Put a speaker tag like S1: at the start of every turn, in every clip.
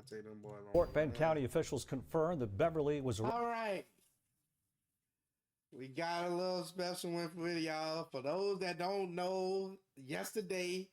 S1: I'll take them boys on.
S2: Fort Bend County officials confirmed that Beverley was
S1: All right. We got a little special one for y'all. For those that don't know, yesterday,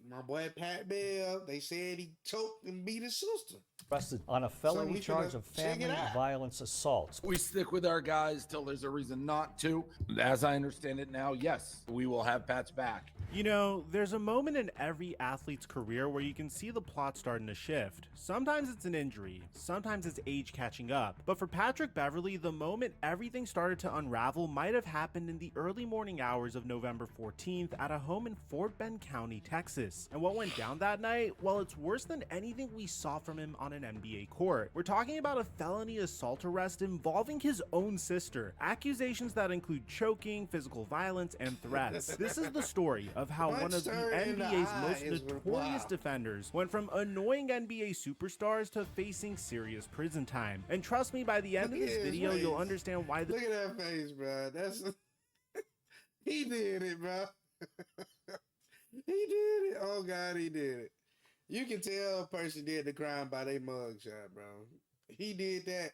S1: my boy Pat Bell, they said he choked and beat his sister.
S2: arrested on a felony charge of family violence assault.
S3: We stick with our guys till there's a reason not to. As I understand it now, yes, we will have Pat's back.
S4: You know, there's a moment in every athlete's career where you can see the plot starting to shift. Sometimes it's an injury, sometimes it's age catching up. But for Patrick Beverley, the moment everything started to unravel might have happened in the early morning hours of November 14th at a home in Fort Bend County, Texas. And what went down that night? Well, it's worse than anything we saw from him on an NBA court. We're talking about a felony assault arrest involving his own sister. Accusations that include choking, physical violence, and threats. This is the story of how one of the NBA's most notorious defenders went from annoying NBA superstars to facing serious prison time. And trust me, by the end of this video, you'll understand why.
S1: Look at that face, bro. That's he did it, bro. He did it. Oh God, he did it. You can tell a person did the crime by their mugshot, bro. He did that,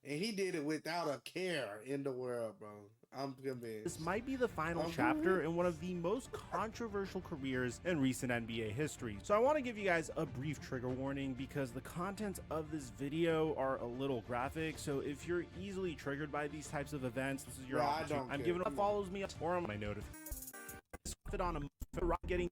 S1: and he did it without a care in the world, bro. I'm convinced.
S4: This might be the final chapter in one of the most controversial careers in recent NBA history. So I want to give you guys a brief trigger warning because the contents of this video are a little graphic. So if you're easily triggered by these types of events, this is your opportunity. I'm giving up follows me or on my notifications. On a getting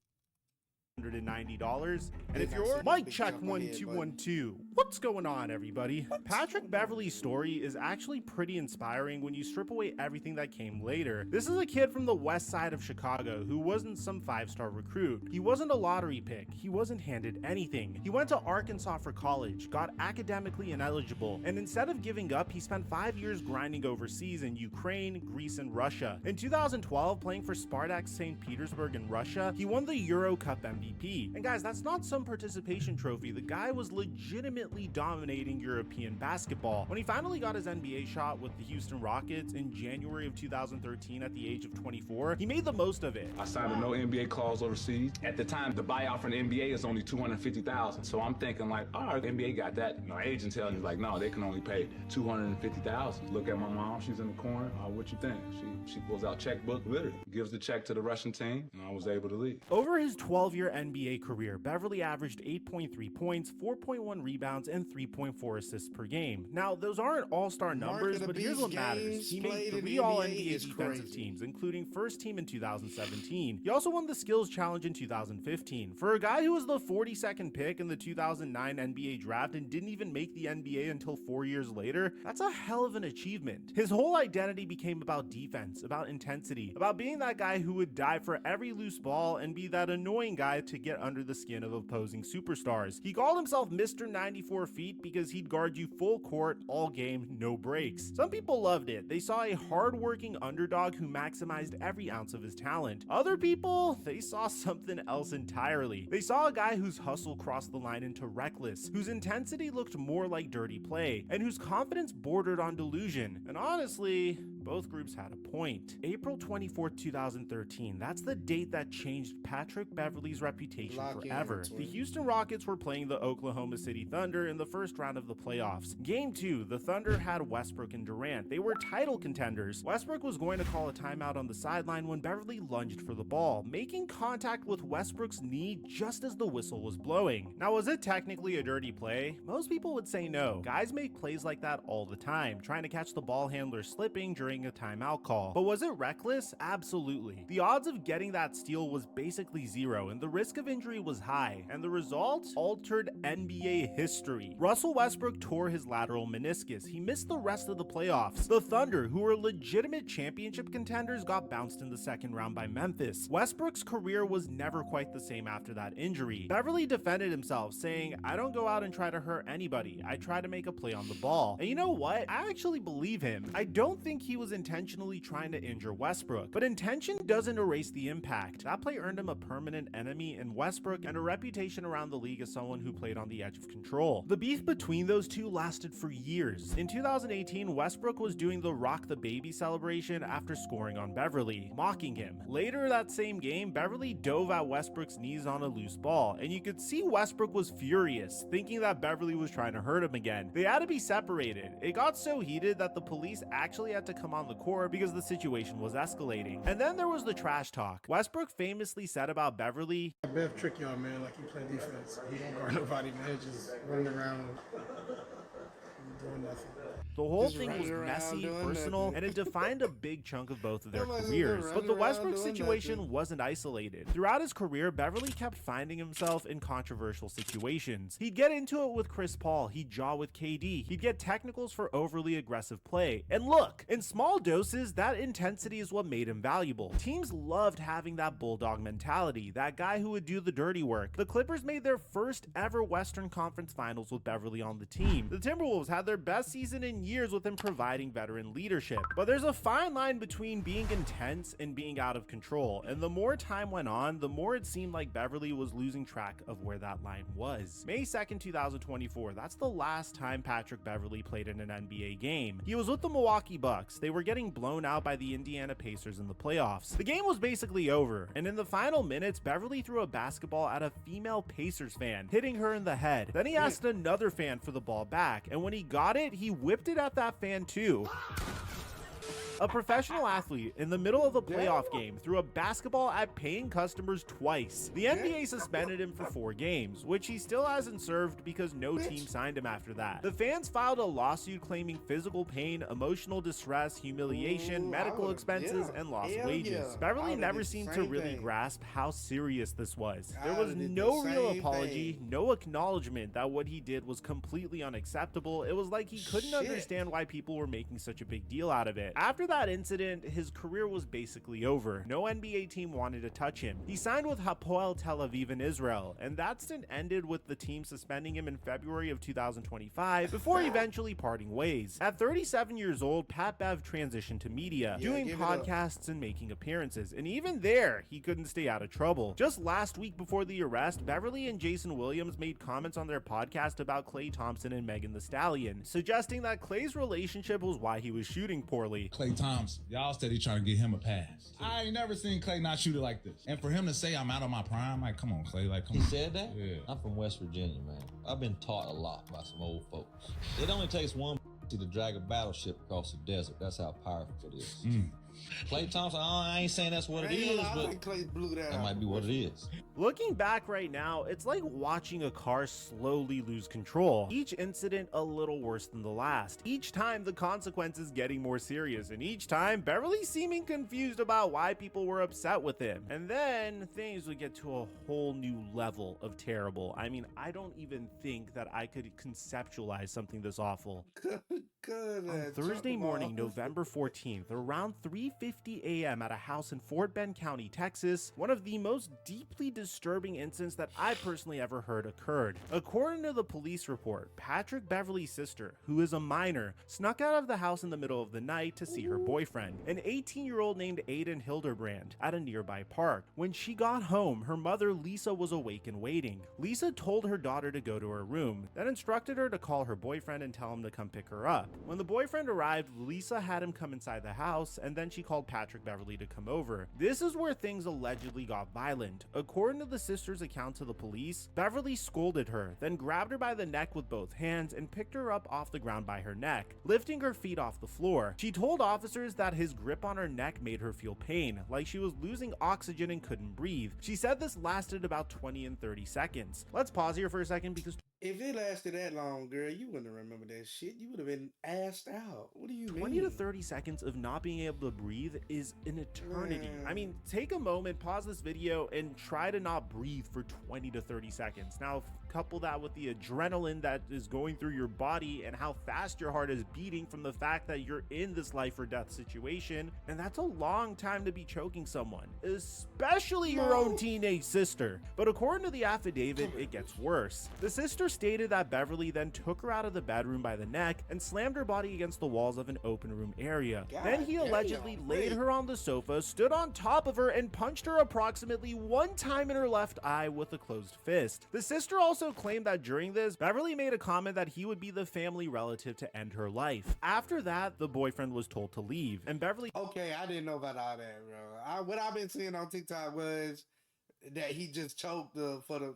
S4: $190. And if you're Mike check 1212, what's going on, everybody? Patrick Beverley's story is actually pretty inspiring when you strip away everything that came later. This is a kid from the west side of Chicago who wasn't some 5-star recruit. He wasn't a lottery pick. He wasn't handed anything. He went to Arkansas for college, got academically ineligible, and instead of giving up, he spent 5 years grinding overseas in Ukraine, Greece, and Russia. In 2012, playing for Spartak St. Petersburg in Russia, he won the Euro Cup MVP. And guys, that's not some participation trophy. The guy was legitimately dominating European basketball. When he finally got his NBA shot with the Houston Rockets in January of 2013 at the age of 24, he made the most of it.
S5: I signed a no NBA clause overseas. At the time, the buyout from the NBA is only $250,000. So I'm thinking like, all right, the NBA got that. My agent telling me like, no, they can only pay $250,000. Look at my mom, she's in the corner. What you think? She pulls out checkbook, literally gives the check to the Russian team, and I was able to leave.
S4: Over his 12-year NBA career, Beverley averaged 8.3 points, 4.1 rebounds, and 3.4 assists per game. Now, those aren't all-star numbers, but here's what matters. He made 3 All-NBA defensive teams, including first team in 2017. He also won the Skills Challenge in 2015. For a guy who was the 42nd pick in the 2009 NBA draft and didn't even make the NBA until 4 years later, that's a hell of an achievement. His whole identity became about defense, about intensity, about being that guy who would dive for every loose ball and be that annoying guy to get under the skin of opposing superstars. He called himself Mr. 94 feet because he'd guard you full court, all game, no breaks. Some people loved it. They saw a hard-working underdog who maximized every ounce of his talent. Other people, they saw something else entirely. They saw a guy whose hustle crossed the line into reckless, whose intensity looked more like dirty play, and whose confidence bordered on delusion. And honestly, both groups had a point. April 24, 2013, that's the date that changed Patrick Beverley's reputation forever. The Houston Rockets were playing the Oklahoma City Thunder in the first round of the playoffs. Game 2, the Thunder had Westbrook and Durant. They were title contenders. Westbrook was going to call a timeout on the sideline when Beverley lunged for the ball, making contact with Westbrook's knee just as the whistle was blowing. Now, was it technically a dirty play? Most people would say no. Guys make plays like that all the time, trying to catch the ball handler slipping during a timeout call. But was it reckless? Absolutely. The odds of getting that steal was basically zero, and the risk of injury was high, and the result altered NBA history. Russell Westbrook tore his lateral meniscus. He missed the rest of the playoffs. The Thunder, who were legitimate championship contenders, got bounced in the second round by Memphis. Westbrook's career was never quite the same after that injury. Beverley defended himself, saying, "I don't go out and try to hurt anybody. I try to make a play on the ball." And you know what? I actually believe him. I don't think he was was intentionally trying to injure Westbrook. But intention doesn't erase the impact. That play earned him a permanent enemy in Westbrook and a reputation around the league as someone who played on the edge of control. The beef between those two lasted for years. In 2018, Westbrook was doing the Rock the Baby celebration after scoring on Beverley, mocking him. Later that same game, Beverley dove at Westbrook's knees on a loose ball, and you could see Westbrook was furious, thinking that Beverley was trying to hurt him again. They had to be separated. It got so heated that the police actually had to come on the court because the situation was escalating. And then there was the trash talk. Westbrook famously said about Beverley,
S6: Bev trick y'all, man, like he play defense. He don't guard nobody, man, just running around doing nothing.
S4: The whole thing was messy, personal, and it defined a big chunk of both of their careers. But the Westbrook situation wasn't isolated. Throughout his career, Beverley kept finding himself in controversial situations. He'd get into it with Chris Paul, he'd jaw with KD, he'd get technicals for overly aggressive play. And look, in small doses, that intensity is what made him valuable. Teams loved having that bulldog mentality, that guy who would do the dirty work. The Clippers made their first ever Western Conference Finals with Beverley on the team. The Timberwolves had their best season in years with him providing veteran leadership. But there's a fine line between being intense and being out of control, and the more time went on, the more it seemed like Beverley was losing track of where that line was. May 2nd, 2024, that's the last time Patrick Beverley played in an NBA game. He was with the Milwaukee Bucks. They were getting blown out by the Indiana Pacers in the playoffs. The game was basically over, and in the final minutes, Beverley threw a basketball at a female Pacers fan, hitting her in the head. Then he asked another fan for the ball back, and when he got it, he whipped it at that fan too. A professional athlete in the middle of a playoff game threw a basketball at paying customers twice. The NBA suspended him for 4 games, which he still hasn't served because no team signed him after that. The fans filed a lawsuit claiming physical pain, emotional distress, humiliation, medical expenses, and lost wages. Beverley never seemed to really grasp how serious this was. There was no real apology, no acknowledgement that what he did was completely unacceptable. It was like he couldn't understand why people were making such a big deal out of it. After that incident, his career was basically over. No NBA team wanted to touch him. He signed with Hapoel Tel Aviv in Israel, and that stint ended with the team suspending him in February of 2025 before eventually parting ways. At 37 years old, Pat Bev transitioned to media, doing podcasts and making appearances, and even there, he couldn't stay out of trouble. Just last week before the arrest, Beverley and Jason Williams made comments on their podcast about Klay Thompson and Megan Thee Stallion, suggesting that Klay's relationship was why he was shooting poorly.
S7: Klay Thompson, y'all steady trying to get him a pass. I ain't never seen Klay not shoot it like this. And for him to say I'm out of my prime, like, come on, Klay, like, come on.
S8: He said that?
S7: Yeah.
S8: I'm from West Virginia, man. I've been taught a lot by some old folks. It only takes one to drag a battleship across the desert. That's how powerful it is. Klay Thompson, I ain't saying that's what it is, but that might be what it is.
S4: Looking back right now, it's like watching a car slowly lose control. Each incident a little worse than the last. Each time the consequences getting more serious, and each time Beverley seeming confused about why people were upset with him. And then things would get to a whole new level of terrible. I mean, I don't even think that I could conceptualize something this awful. On Thursday morning, November 14th, around 3:50 a.m. at a house in Fort Bend County, Texas, one of the most deeply disturbing incidents that I personally ever heard occurred. According to the police report, Patrick Beverley's sister, who is a minor, snuck out of the house in the middle of the night to see her boyfriend, an 18-year-old named Aiden Hildebrand, at a nearby park. When she got home, her mother Lisa was awake and waiting. Lisa told her daughter to go to her room, then instructed her to call her boyfriend and tell him to come pick her up. When the boyfriend arrived, Lisa had him come inside the house, and then she called Patrick Beverley to come over. This is where things allegedly got violent. According to the sister's account to the police, Beverley scolded her, then grabbed her by the neck with both hands and picked her up off the ground by her neck, lifting her feet off the floor. She told officers that his grip on her neck made her feel pain, like she was losing oxygen and couldn't breathe. She said this lasted about 20 and 30 seconds. Let's pause here for a second because
S1: if it lasted that long, girl, you wouldn't remember that shit. You would have been assed out. What do you mean?
S4: 20 to 30 seconds of not being able to breathe is an eternity. I mean, take a moment, pause this video, and try to not breathe for 20 to 30 seconds. Now, couple that with the adrenaline that is going through your body and how fast your heart is beating from the fact that you're in this life or death situation, and that's a long time to be choking someone, especially your own teenage sister. But according to the affidavit, it gets worse. The sister stated that Beverley then took her out of the bedroom by the neck and slammed her body against the walls of an open room area. Then he allegedly laid her on the sofa, stood on top of her, and punched her approximately 1 time in her left eye with a closed fist. The sister also claimed that during this, Beverley made a comment that he would be the family relative to end her life. After that, the boyfriend was told to leave, and Beverley—
S1: Okay, I didn't know about all that, bro. What I've been seeing on TikTok was that he just choked for the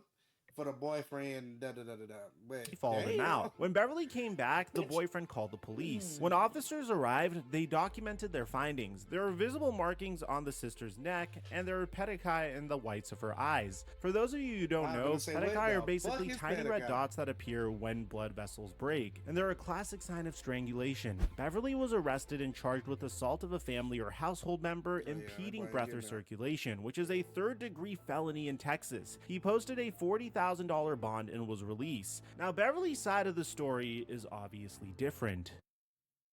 S1: boyfriend, But
S4: followed him out. When Beverley came back, the boyfriend called the police. When officers arrived, they documented their findings. There were visible markings on the sister's neck, and there were pediculi in the whites of her eyes. For those of you who don't know, pediculi are basically tiny red dots that appear when blood vessels break, and they're a classic sign of strangulation. Beverley was arrested and charged with assault of a family or household member, impeding breath or circulation, which is a third-degree felony in Texas. He posted a $40,000 bond and was released. Now, Beverly's side of the story is obviously different.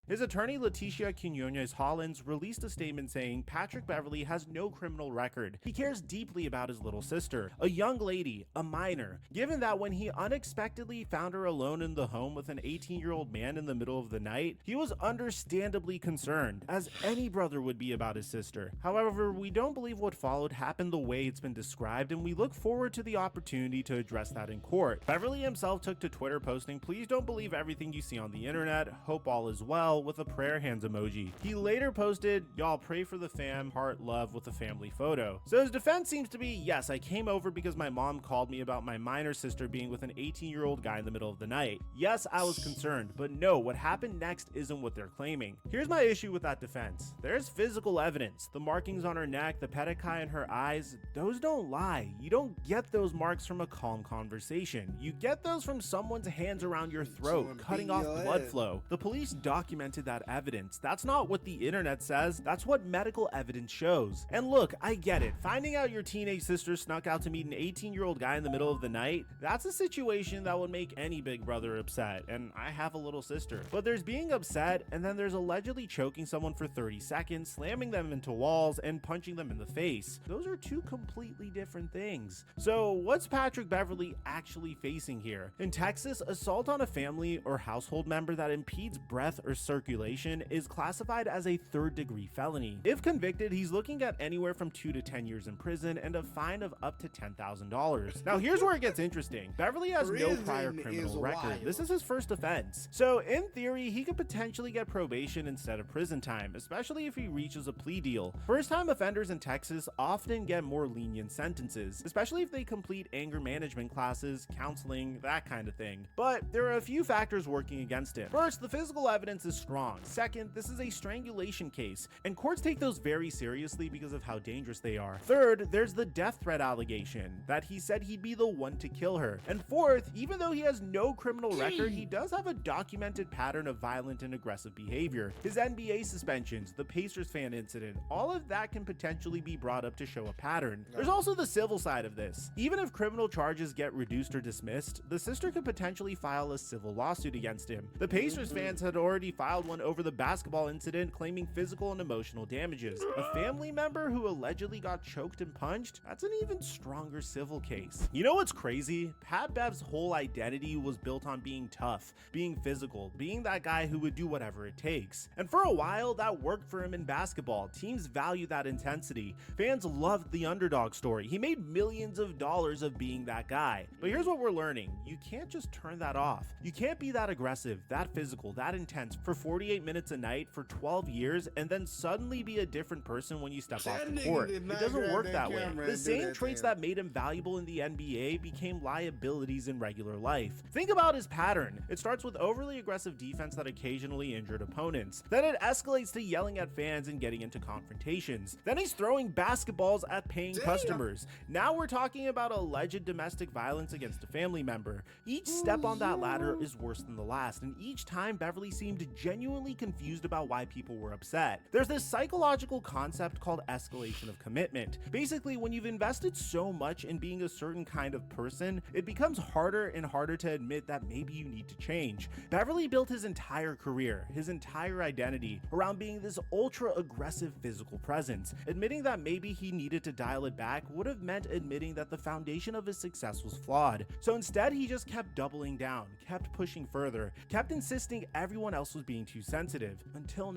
S4: His attorney, Leticia Quinones Hollins, released a statement saying Patrick Beverley has no criminal record. He cares deeply about his little sister, a young lady, a minor. Given that when he unexpectedly found her alone in the home with an 18-year-old man in the middle of the night, he was understandably concerned, as any brother would be about his sister. However, we don't believe what followed happened the way it's been described, and we look forward to the opportunity to address that in court. Beverley himself took to Twitter posting, "Please don't believe everything you see on the internet. Hope all is well," with a prayer hands emoji. He later posted, "Y'all pray for the fam, heart, love," with a family photo. So his defense seems to be, yes, I came over because my mom called me about my minor sister being with an 18-year-old guy in the middle of the night. Yes, I was concerned, but no, what happened next isn't what they're claiming. Here's my issue with that defense. There's physical evidence. The markings on her neck, the pediculi in her eyes, those don't lie. You don't get those marks from a calm conversation. You get those from someone's hands around your throat, cutting off blood flow. The police documented that evidence. That's not what the internet says. That's what medical evidence shows. And look, I get it. Finding out your teenage sister snuck out to meet an 18-year-old guy in the middle of the night, that's a situation that would make any big brother upset, and I have a little sister. But there's being upset, and then there's allegedly choking someone for 30 seconds, slamming them into walls, and punching them in the face. Those are two completely different things. So what's Patrick Beverley actually facing here? In Texas, assault on a family or household member that impedes breath or circulation is classified as a third-degree felony. If convicted, he's looking at anywhere from 2 to 10 years in prison and a fine of up to $10,000. Now, here's where it gets interesting. Beverley has no prior criminal record. This is his first offense. So, in theory, he could potentially get probation instead of prison time, especially if he reaches a plea deal. First-time offenders in Texas often get more lenient sentences, especially if they complete anger management classes, counseling, that kind of thing. But there are a few factors working against him. First, the physical evidence is strong. Second, this is a strangulation case, and courts take those very seriously because of how dangerous they are. Third, there's the death threat allegation, that he said he'd be the one to kill her. And fourth, even though he has no criminal record, he does have a documented pattern of violent and aggressive behavior. His NBA suspensions, the Pacers fan incident, all of that can potentially be brought up to show a pattern. There's also the civil side of this. Even if criminal charges get reduced or dismissed, the sister could potentially file a civil lawsuit against him. The Pacers fans had already filed one over the basketball incident, claiming physical and emotional damages. A family member who allegedly got choked and punched? That's an even stronger civil case. You know what's crazy? Pat Bev's whole identity was built on being tough, being physical, being that guy who would do whatever it takes. And for a while, that worked for him in basketball. Teams value that intensity. Fans loved the underdog story. He made millions of dollars of being that guy. But here's what we're learning. You can't just turn that off. You can't be that aggressive, that physical, that intense for 48 minutes a night for 12 years and then suddenly be a different person when you step off the court. It doesn't work that way. The same traits that made him valuable in the NBA became liabilities in regular life. Think about his pattern. It starts with overly aggressive defense that occasionally injured opponents. Then it escalates to yelling at fans and getting into confrontations. Then he's throwing basketballs at paying customers. Now we're talking about alleged domestic violence against a family member. Each step on that ladder is worse than the last, and each time Beverley seemed genuinely confused about why people were upset. There's this psychological concept called escalation of commitment. Basically, when you've invested so much in being a certain kind of person, it becomes harder and harder to admit that maybe you need to change. Beverley built his entire career, his entire identity, around being this ultra-aggressive physical presence. Admitting that maybe he needed to dial it back would have meant admitting that the foundation of his success was flawed. So instead, he just kept doubling down, kept pushing further, kept insisting everyone else was being too sensitive, until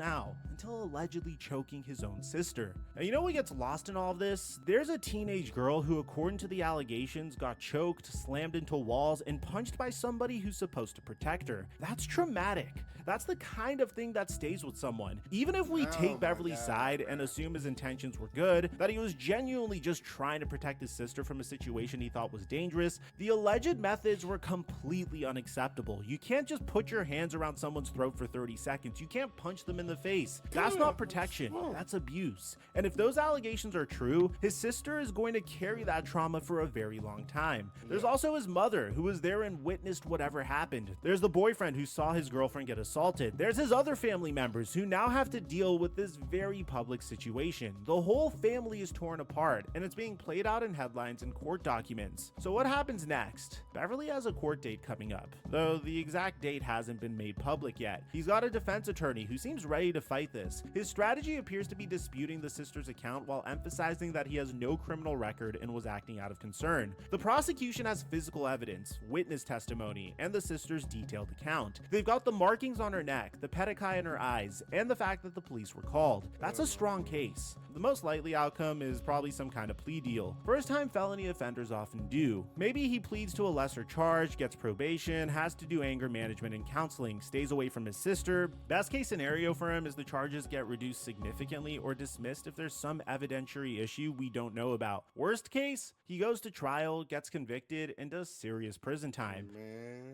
S4: allegedly choking his own sister. Now, you know what gets lost in all of this? There's a teenage girl who, according to the allegations, got choked, slammed into walls, and punched by somebody who's supposed to protect her. That's traumatic. That's the kind of thing that stays with someone. Even if we take Beverly's side and assume his intentions were good, that he was genuinely just trying to protect his sister from a situation he thought was dangerous, the alleged methods were completely unacceptable. You can't just put your hands around someone's throat for 30 seconds. You can't punch them in the face. That's not protection. That's abuse. And if those allegations are true, his sister is going to carry that trauma for a very long time. There's also his mother, who was there and witnessed whatever happened. There's the boyfriend who saw his girlfriend get assaulted. There's his other family members who now have to deal with this very public situation. The whole family is torn apart, and it's being played out in headlines and court documents. So what happens next? Beverley has a court date coming up, though the exact date hasn't been made public yet. He's got a defense attorney who seems ready to fight this. His strategy appears to be disputing the sister's account while emphasizing that he has no criminal record and was acting out of concern. The prosecution has physical evidence, witness testimony, and the sister's detailed account. They've got the markings on her neck, the pedicai in her eyes, and the fact that the police were called. That's a strong case. The most likely outcome is probably some kind of plea deal. First-time felony offenders often do. Maybe he pleads to a lesser charge, gets probation, has to do anger management and counseling, stays away from his sister. Best case scenario for him is the charges get reduced significantly or dismissed if there's some evidentiary issue we don't know about. Worst case, he goes to trial, gets convicted, and does serious prison time.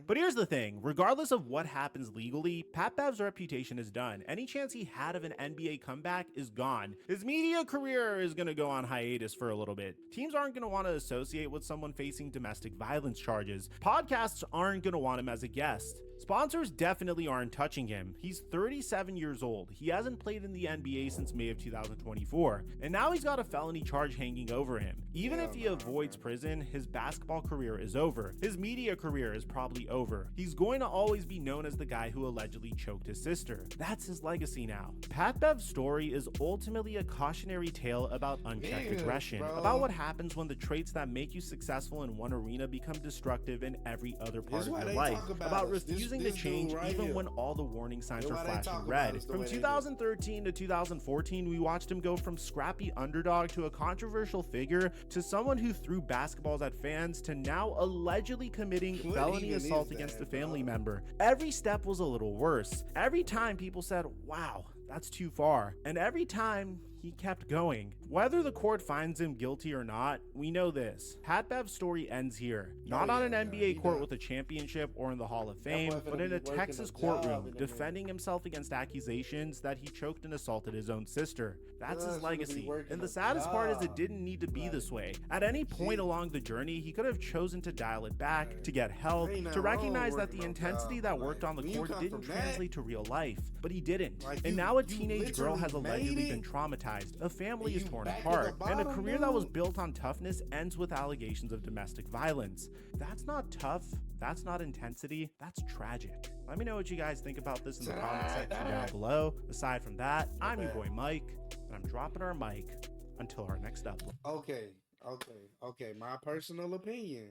S4: But here's the thing, regardless of what happens legally, Pat Bev's reputation is done. Any chance he had of an NBA comeback is gone. His media career is going to go on hiatus for a little bit. Teams aren't going to want to associate with someone facing domestic violence charges. Podcasts aren't going to want him as a guest. Sponsors definitely aren't touching him. He's 37 years old. He hasn't played in the NBA since May of 2024, and now he's got a felony charge hanging over him. Even if he avoids prison, his basketball career is over. His media career is probably over. He's going to always be known as the guy who allegedly choked his sister. That's his legacy now. Pat Bev's story is ultimately a cautionary tale about unchecked aggression, about what happens when the traits that make you successful in one arena become destructive in every other part of your life, about refusing to change even when all the warning signs are flashing red. From 2013 to 2014, we watched him go from scrappy underdog to a controversial figure to someone who threw basketballs at fans to now allegedly committing felony assault against a family member. Every step was a little worse. Every time people said, wow, that's too far. And every time he kept going. Whether the court finds him guilty or not, we know this. Pat Bev's story ends here. Not on an NBA court with a championship or in the Hall of Fame, but in a Texas courtroom, defending himself against accusations that he choked and assaulted his own sister. That's his legacy. And the saddest part is it didn't need to be this way. At any point along the journey, he could have chosen to dial it back, to get help, to recognize that the intensity that worked on the court didn't translate to real life. But he didn't. And now a teenage girl has allegedly been traumatized. A family is torn apart, and a career that was built on toughness ends with allegations of domestic violence. That's not tough. That's not intensity. That's tragic. Let me know what you guys think about this in the comment section down below. Aside from that, I'm your boy Mike, and I'm dropping our mic until our next upload.
S1: Okay. My personal opinion.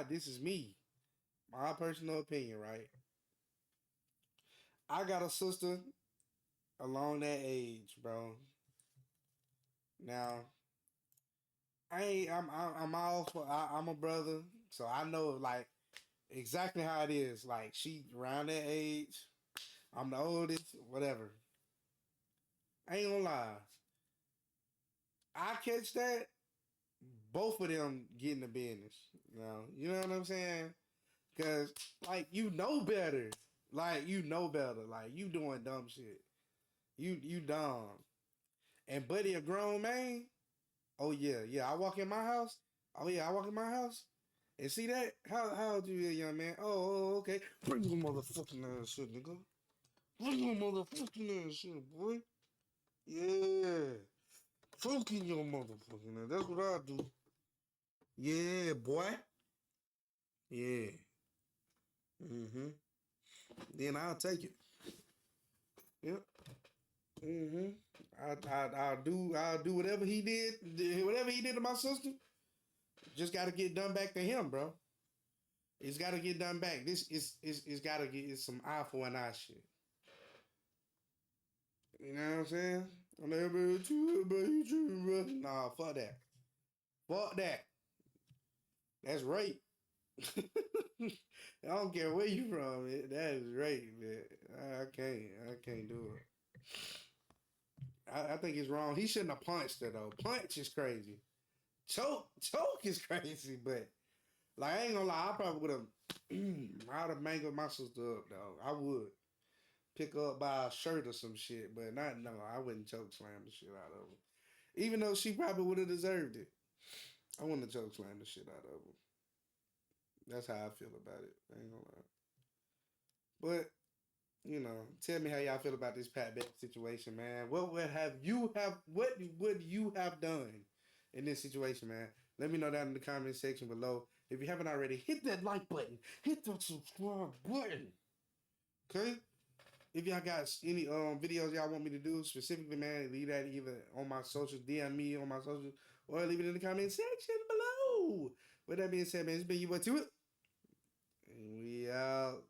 S1: This is me. My personal opinion, right? I got a sister along that age, bro. Now, I'm a brother, so I know like exactly how it is. Like she around that age, I'm the oldest, whatever. I ain't gonna lie. I catch that, both of them getting the business. You know what I'm saying? Cause like you know better. Like you doing dumb shit. You dumb. And Buddy a grown man. Oh yeah. I walk in my house. And see that? How old you, young man? Oh, okay. Bring the motherfucking shit, nigga. Fuck your motherfucking ass shit, boy. Yeah. Fucking your motherfucking ass. That's what I do. Yeah, boy. Yeah. Mm-hmm. Then I'll take it. Yep. Mm-hmm. I'll do whatever he did. Whatever he did to my sister. Just gotta get done back to him, bro. It's gotta get done back. This is it's gotta get some eye for an eye shit. You know what I'm saying? I'm never true, but you true, bro. Nah, fuck that. Fuck that. That's rape. I don't care where you from. That is rape, man. I can't do it. I think it's wrong. He shouldn't have punched her though. Punch is crazy. Choke is crazy, but like I ain't gonna lie, I probably would have I'd have mangled my sister up, though. I would. Pick her up by a shirt or some shit, but no, I wouldn't choke slam the shit out of her. Even though she probably would have deserved it. I wouldn't have choke slammed the shit out of her. That's how I feel about it. I ain't gonna lie. But tell me how y'all feel about this Pat Beck situation, man. What would you have done in this situation, man? Let me know down in the comment section below. If you haven't already, hit that like button. Hit that subscribe button. Okay? If y'all got any videos y'all want me to do specifically, man, leave that either on my socials, DM me on my socials, or leave it in the comment section below. With that being said, man, it's been you, what to it? And we out.